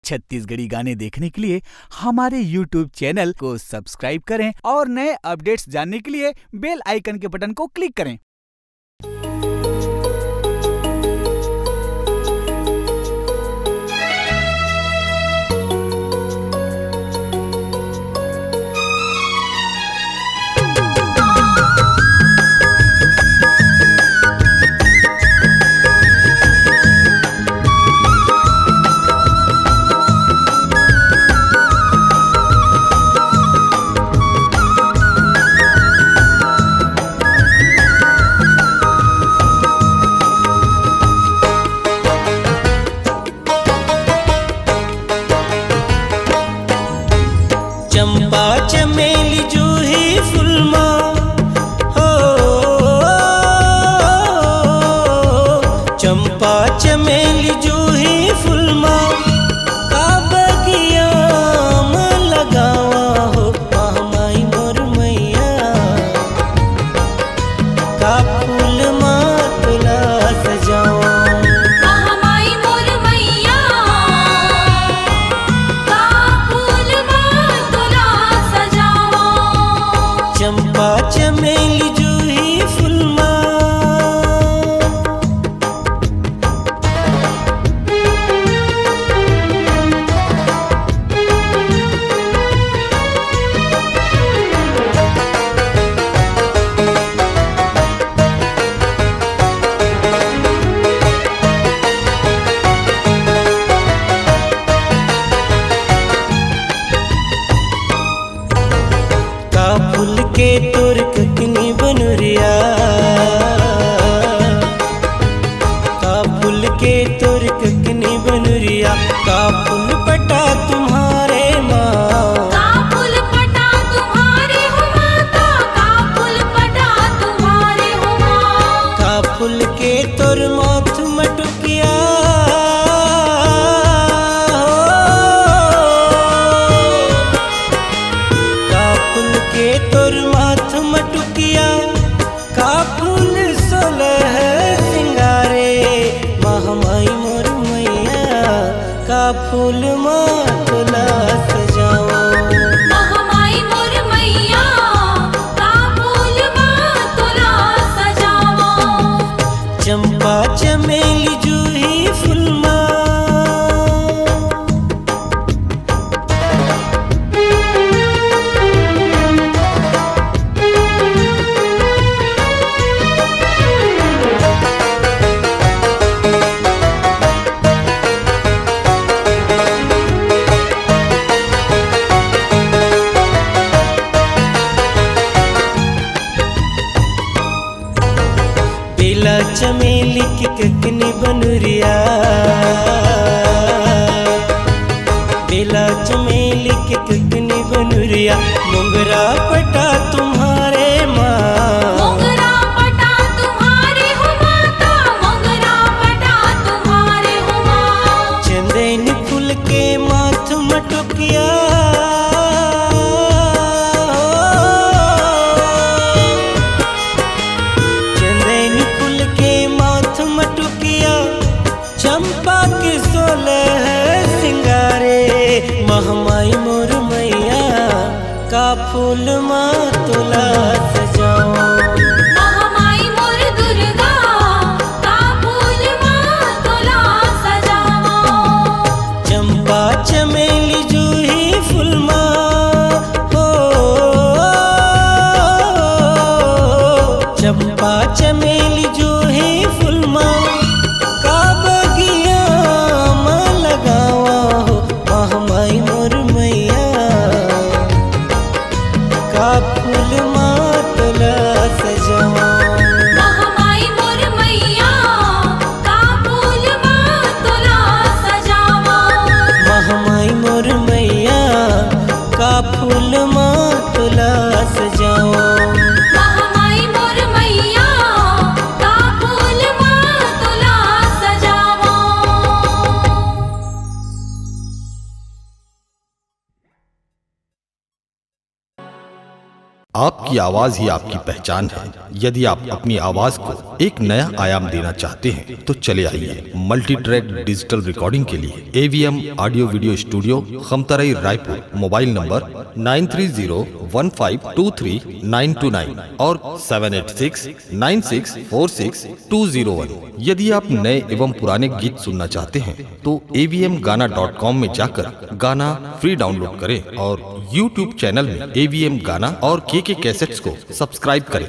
छत्तीसगढ़ी गाने देखने के लिए हमारे YouTube चैनल को सब्सक्राइब करें और नए अपडेट्स जानने के लिए बेल आइकन के बटन को क्लिक करें। चंपा चमेली जूही फुलमा हो, चंपा चमेली जूही फुलमा का बगिया में लगावा हो, माई मोर मैया का फूल माँ तुला सजावा। चंपा चमेली जूही फुलमा का फूल के तोर ककनी बनुरिया, का फूल के तोर ककनी बनुरिया, का फूल पटा तुम्हारे माँ, का फूल पटा तुम्हारे हो माता, का फूल पटा तुम्हारे हो माँ। का फूल के तोर माथ मटुकिया तोर माथ मटुकिया, का फूल सोलह सिंगारे, महामाई मोर मैया का फूल मातुला सजाओ। महामाई मोर मैया का फूल मातुला सजाओ। चंपा चमेली जूही फुलमा बेला चमेली की ककनी बनुरिया, बेला चमेली की ककनी बनुरिया, मोगरा पटा तुम्हारे माँ, मोगरा पटा तुम्हारे हो माता, मोगरा पटा तुम्हारे हो माँ। चंदन फूल के माथ मटुकिया, चंपा के सोलह सिंगारे, महामाई मोर मैया का फूल मातुला सजाओ। महामाई मोर दुर्गा का फूल मातुला सजाओ। चंपा चमेली जूही फुलमा हो, चंपा चमेली जूही फुलमा का बगिया में लगावा हो, महामाई मोर मैया का फूल माँ आपकी आवाज ही आपकी पहचान है। यदि आप अपनी आवाज को एक नया आयाम देना चाहते हैं तो चले आइए मल्टी ट्रैक डिजिटल रिकॉर्डिंग के लिए AVM audio video studio, Khamtarai, Raipur. Mobile number 9301523929 और 7869646201। यदि आप नए एवं पुराने गीत सुनना चाहते हैं तो avmgana.com में जाकर गाना फ्री डाउनलोड करें और YouTube चैनल में AVM गाना और KK कैसेट्स को सब्सक्राइब करें।